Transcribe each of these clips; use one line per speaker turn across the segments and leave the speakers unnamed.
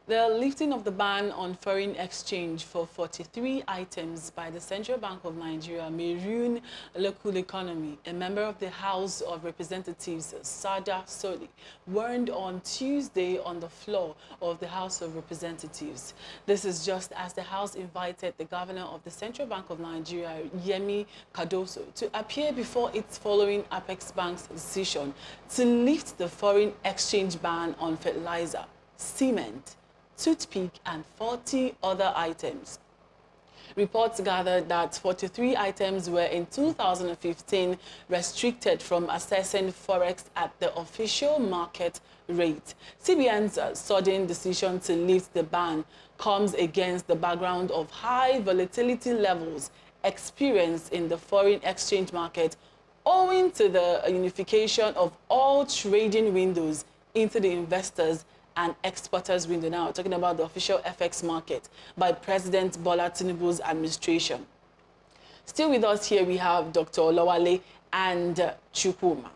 The lifting of the ban on foreign exchange for 43 items by the Central Bank of Nigeria may ruin local economy. A member of the House of Representatives, Sada Soli, warned on Tuesday on the floor of the House of Representatives. This is just as the House invited the Governor of the Central Bank of Nigeria, Yemi Cardoso, to appear before its following Apex Bank's decision to lift the foreign exchange ban on fertilizer, cement, toothpick, and 40 other items. Reports gathered that 43 items were in 2015 restricted from accessing forex at the official market rate. CBN's sudden decision to lift the ban comes against the background of high volatility levels experienced in the foreign exchange market owing to the unification of all trading windows into the investors and exporters window. Now, talking about the official FX market by President Bola Tinubu's administration. Still with us here, we have Dr. Olawale and Chukwuma.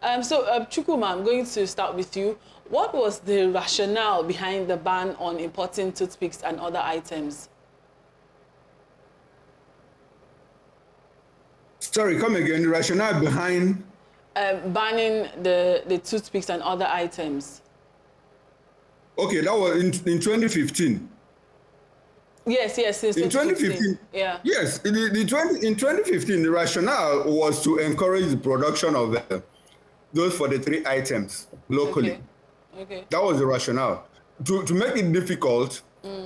Chukwuma, I'm going to start with you. What was the rationale behind the ban on importing toothpicks and other items?
Sorry, come again. The rationale behind
banning the toothpicks and other items.
Okay, that was in 2015.
Yes, since
in 2015.
Yeah.
Yes, in 2015, the rationale was to encourage the production of those 43 items locally.
Okay.
That was the rationale. To make it difficult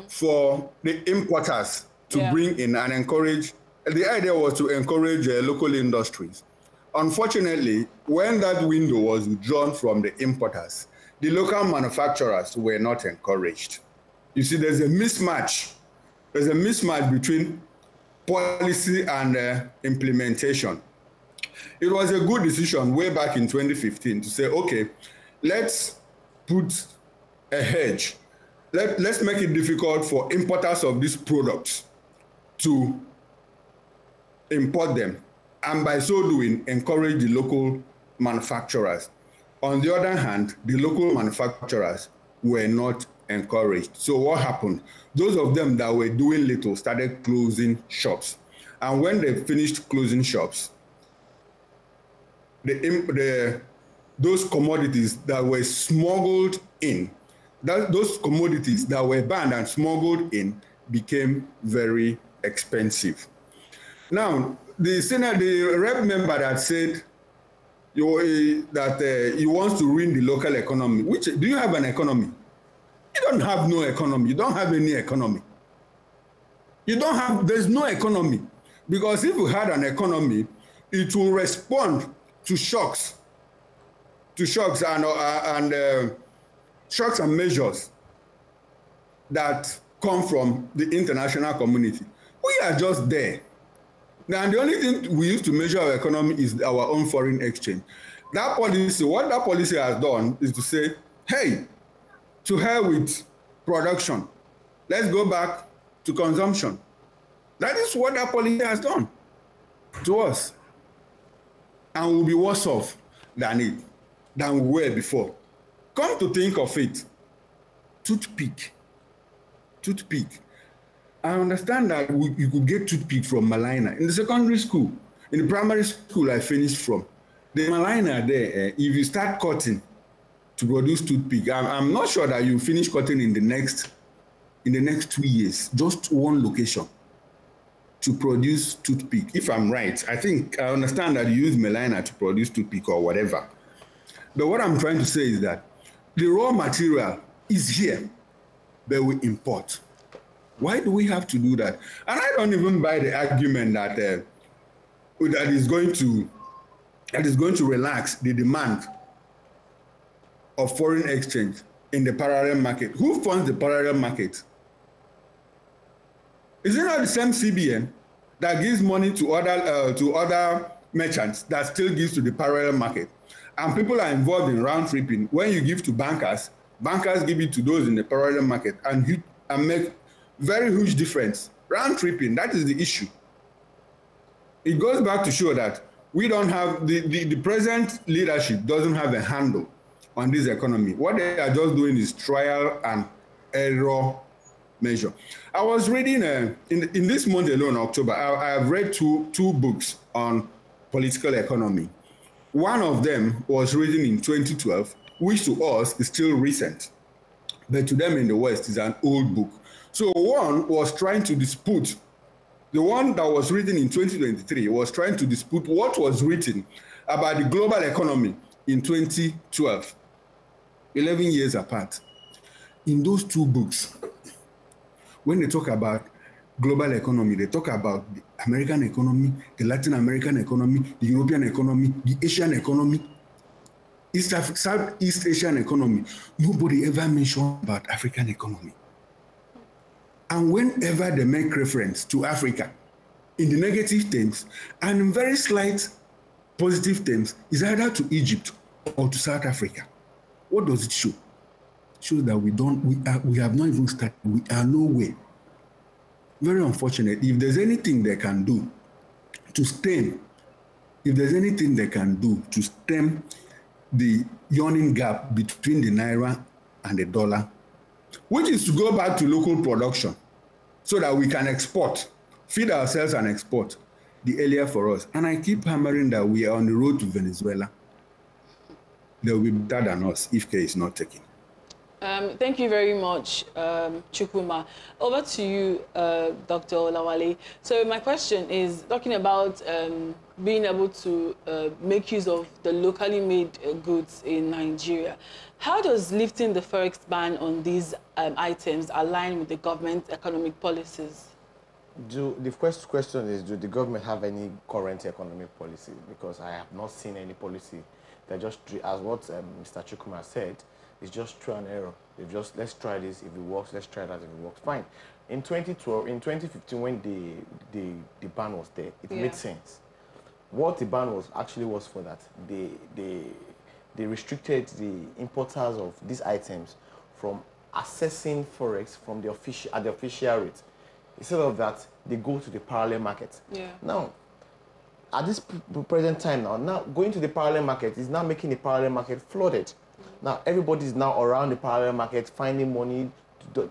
for the importers to bring in and encourage. The idea was to encourage local industries. Unfortunately, when that window was withdrawn from the importers, the local manufacturers were not encouraged. You see, there's a mismatch. There's a mismatch between policy and implementation. It was a good decision way back in 2015 to say, okay, let's put a hedge. Let's make it difficult for importers of these products to import them, and by so doing, encourage the local manufacturers. On the other hand, the local manufacturers were not encouraged. So what happened? Those of them that were doing little started closing shops. And when they finished closing shops, those commodities that were smuggled in, those commodities that were banned and smuggled in became very expensive. Now, the rep member that said that he wants to ruin the local economy. Do you have an economy? You don't have no economy. You don't have any economy. There's no economy. Because if you had an economy, it will respond to shocks and measures that come from the international community. We are just there. Now, the only thing we use to measure our economy is our own foreign exchange. That policy, what that policy has done is to say, hey, to hell with production. Let's go back to consumption. That is what that policy has done to us. And we'll be worse off than we were before. Come to think of it, toothpick. I understand that you could get toothpick from Malina. In the secondary school, in the primary school I finished from, the Malina there, if you start cutting to produce toothpick, I'm not sure that you finish cutting in the next 2 years, just one location to produce toothpick. If I'm right, I understand that you use Malina to produce toothpick or whatever. But what I'm trying to say is that the raw material is here, but we import. Why do we have to do that? And I don't even buy the argument that that is going to relax the demand of foreign exchange in the parallel market. Who funds the parallel market? Is it not the same CBN that gives money to other merchants that still gives to the parallel market? And people are involved in round tripping. When you give to bankers give it to those in the parallel market and make very huge difference. Round tripping, that is the issue. It goes back to show that we don't have, the present leadership doesn't have a handle on this economy. What they are just doing is trial and error measure. I was reading, in this month alone, October, I have read two books on political economy. One of them was written in 2012, which to us is still recent, but to them in the West is an old book. So one was trying to dispute, the one that was written in 2023 was trying to dispute what was written about the global economy in 2012, 11 years apart. In those two books, when they talk about global economy, they talk about the American economy, the Latin American economy, the European economy, the Asian economy, Southeast Asian economy. Nobody ever mentioned about African economy. And whenever they make reference to Africa in the negative terms and in very slight positive terms, is either to Egypt or to South Africa. What does it show? It shows that we have not even started. We are nowhere. Very unfortunate. If there's anything they can do to stem, the yawning gap between the naira and the dollar, which is to go back to local production so that we can export, feed ourselves and export, the earlier for us. And I keep hammering that we are on the road to Venezuela. They will be better than us if care is not taken.
Thank you very much, Chukwuma. Over to you, Dr. Olawale. So my question is talking about being able to make use of the locally made goods in Nigeria. How does lifting the forex ban on these items align with the government's economic policies?
The first question is, do the government have any current economic policy? Because I have not seen any policy. They're just, as what Mr. Chukwuma said, it's just trial and error. They've just, let's try this, if it works, let's try that, if it works, fine. In 2012, in 2015, when the ban was there, it made sense. What the ban was for that, they restricted the importers of these items from assessing forex from the official rate. Instead of that, they go to the parallel market. Now, at this present time now going to the parallel market is now making the parallel market flooded. Now everybody is now around the parallel market finding money,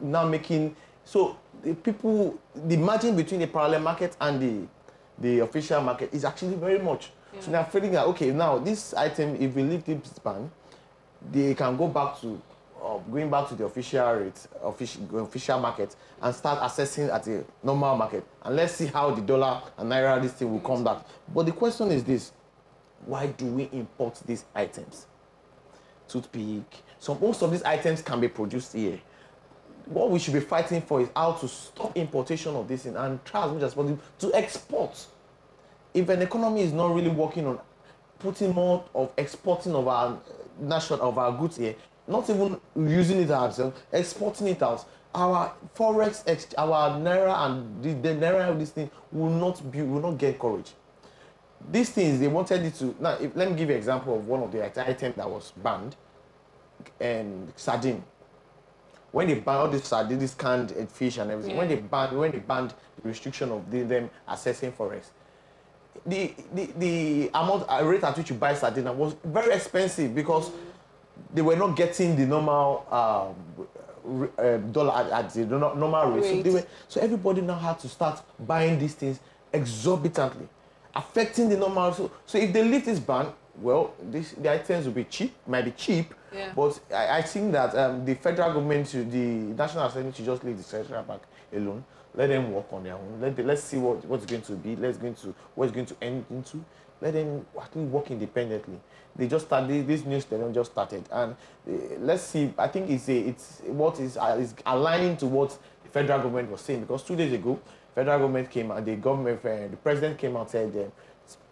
now making, so the margin between the parallel market and the official market is actually very much. So they're feeling that, okay, now this item, if we leave this ban, they can go back to going back to the official rate, official market, and start assessing at a normal market. And let's see how the dollar and naira, this thing will come back. But the question is this: why do we import these items? Toothpick. So most of these items can be produced here. What we should be fighting for is how to stop importation of this and try as much as possible to export. If an economy is not really working on putting more of exporting of our our goods here, not even using it ourselves, exporting it out, our forex, our naira and the naira of this thing will not get courage. These things, they wanted it to, now let me give you an example of one of the items that was banned, and sardine. When they banned all this sardine, this canned fish and everything, when they banned the restriction of them assessing forex, the amount rate at which you buy sardine was very expensive because they were not getting the normal dollar at the normal rate. So everybody now had to start buying these things exorbitantly, affecting the normal. So if they lift this ban, well, the items will be cheap, might be cheap, but I think that the federal government, the National Assembly should just leave the central bank alone. Let them work on their own. Let's see what's going to be. What's going to end into. Let them actually work independently. They just started, this news they just started, and let's see. I think it's what is aligning to what the federal government was saying, because 2 days ago, federal government came out, the president came out and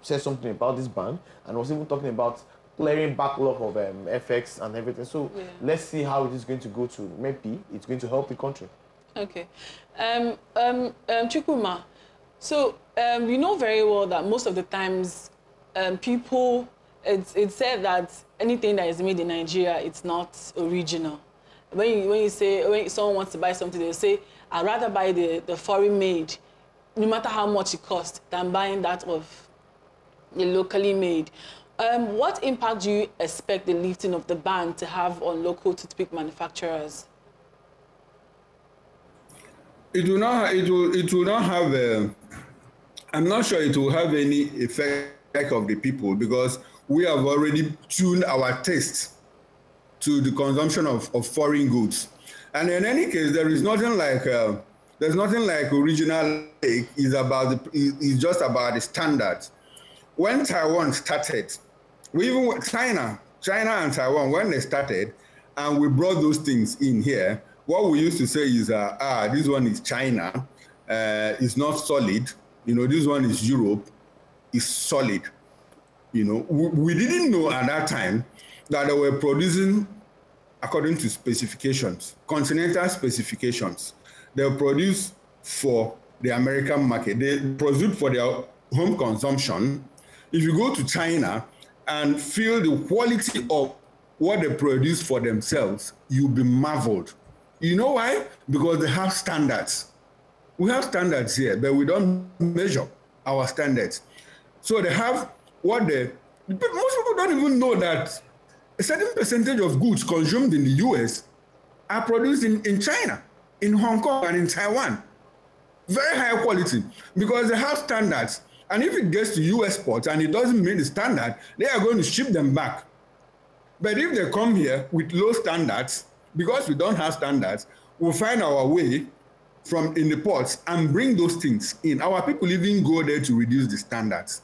said something about this ban, and was even talking about clearing backlog of FX and everything. So let's see how it is going to go to. Maybe it's going to help the country. Okay.
Chukwuma, so you know very well that most of the times people, it's said that anything that is made in Nigeria, it's not original. When someone wants to buy something, they say, I'd rather buy the foreign made, no matter how much it costs, than buying that of the locally made. What impact do you expect the lifting of the ban to have on local toothpick manufacturers?
It will not. It will not have. I'm not sure it will have any effect of the people because we have already tuned our taste to the consumption of foreign goods. And in any case, there is nothing like there's nothing like original take. It's just about the standards. When Taiwan started, China and Taiwan, when they started, and we brought those things in here, what we used to say is, this one is China, it's not solid. You know, this one is Europe, is solid. You know, we didn't know at that time that they were producing according to specifications, continental specifications. They produce for the American market. They produce for their home consumption. If you go to China and feel the quality of what they produce for themselves, you'll be marveled. You know why? Because they have standards. We have standards here, but we don't measure our standards. So they have what most people don't even know that a certain percentage of goods consumed in the US are produced in China, in Hong Kong, and in Taiwan. Very high quality because they have standards. And if it gets to US ports and it doesn't meet the standard, they are going to ship them back. But if they come here with low standards, because we don't have standards, we'll find our way from in the ports and bring those things in. Our people even go there to reduce the standards.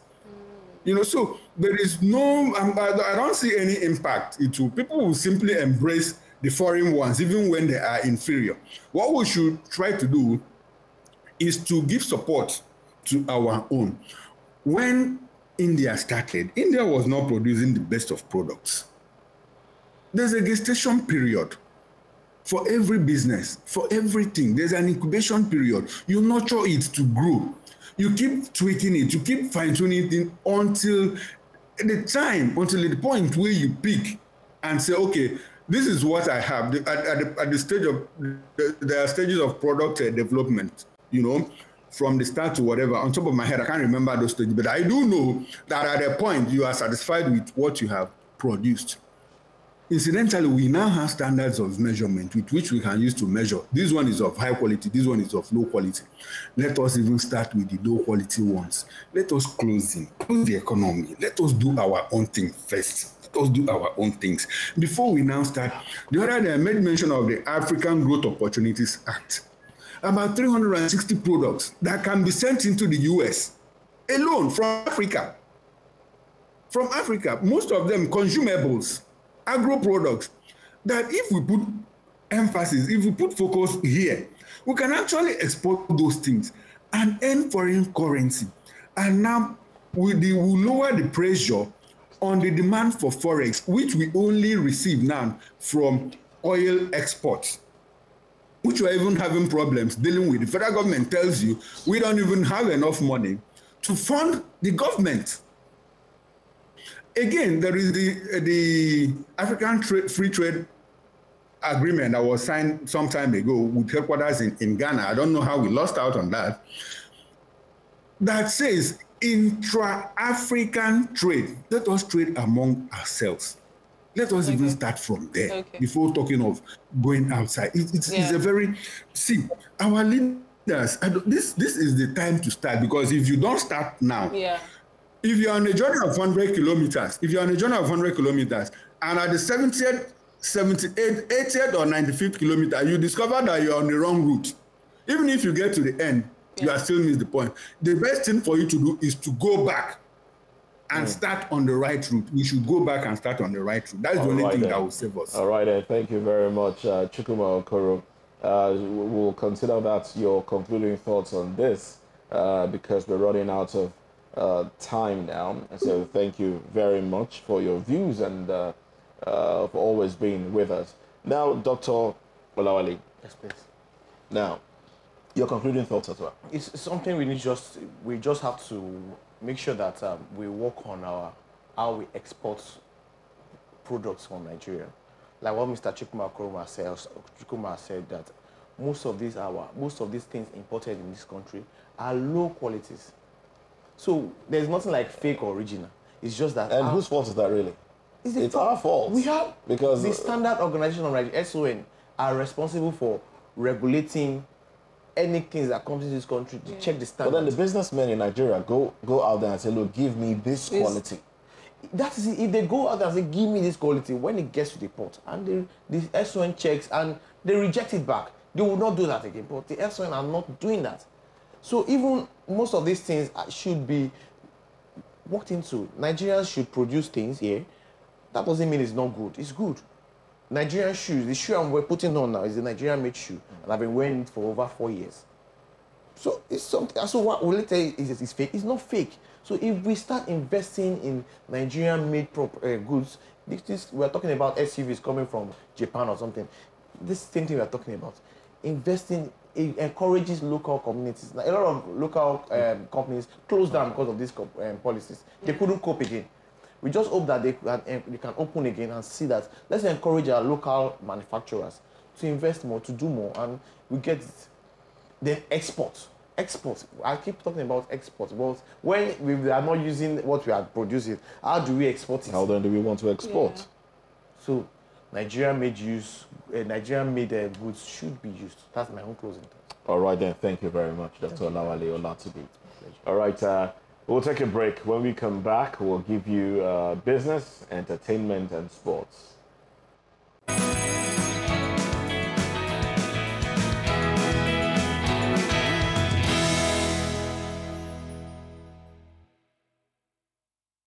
You know, so there is no, I don't see any impact. People will simply embrace the foreign ones, even when they are inferior. What we should try to do is to give support to our own. When India started, India was not producing the best of products. There's a gestation period for every business, for everything. There's an incubation period. You nurture it to grow. You keep tweaking it, you keep fine-tuning it until the point where you pick and say, okay, this is what I have. At the stage of, there are stages of product development, you know, from the start to whatever. On top of my head, I can't remember those stages, but I do know that at a point you are satisfied with what you have produced. Incidentally, we now have standards of measurement with which we can use to measure. This one is of high quality, this one is of low quality. Let us even start with the low quality ones. Let us close the economy. Let us do our own thing first. Let us do our own things. Before we now start, the other day I made mention of the African Growth Opportunities Act. About 360 products that can be sent into the US alone from Africa. From Africa, most of them consumables. Agro products, that if we put emphasis, if we put focus here, we can actually export those things and earn foreign currency. And now we will lower the pressure on the demand for forex, which we only receive now from oil exports, which we're even having problems dealing with. The federal government tells you we don't even have enough money to fund the government. Again, there is the African Free Trade Agreement that was signed some time ago with headquarters in Ghana. I don't know how we lost out on that. That says intra-African trade. Let us trade among ourselves. Let us even start from there before talking of going outside. It's a very, our leaders, this is the time to start, because if you don't start now, if you're on a journey of 100 kilometers, and at the 70th, 78th, 80th, or 95th kilometer, you discover that you're on the wrong route. Even if you get to the end, you are still missed the point. The best thing for you to do is to go back and start on the right route. We should go back and start on the right route. That's the only thing that will save us.
All right, thank you very much, Chukwuma Okoro. We'll consider that your concluding thoughts on this, because we're running out of time now. So thank you very much for your views and for always being with us. Now, Dr. Olawale.
Yes, please.
Now, your concluding thoughts as well.
It's something we just have to make sure that we work on how we export products from Nigeria. Like what Mr. Chukwuma said that most of these things imported in this country are low qualities. So there's nothing like fake or original.
It's just that.
And whose fault is that really? It's our fault.
We have,
because
the Standard Organization of Nigeria, SON, are responsible for regulating anything that comes into this country to check the standards.
But then the businessmen in Nigeria go out there and say, look, give me this quality.
That is it. If they go out there and say, give me this quality, when it gets to the port, and the SON checks and they reject it back, they will not do that again. But the SON are not doing that. So even most of these things should be worked into. Nigerians should produce things here. That doesn't mean it's not good. It's good. Nigerian shoes, the shoe I'm putting on now is a Nigerian-made shoe, and I've been wearing it for over 4 years. So it's something. So what will it tell you is it's fake? It's not fake. So if we start investing in Nigerian-made goods, we're talking about SUVs coming from Japan or something. This same thing we're talking about. Investing, it encourages local communities. Now, a lot of local companies closed down because of these policies. They couldn't cope again. We just hope that they can open again and see that. Let's encourage our local manufacturers to invest more, to do more, and we get it. Then export. I keep talking about export, but when we are not using what we are producing, how do we export it?
How then do we want to export?
Yeah. So, Nigerian-made goods should be used. That's my own closing thought.
All right then, thank you very much, Dr. Olawale Olatubi. All right, we'll take a break. When we come back, we'll give you business, entertainment, and sports.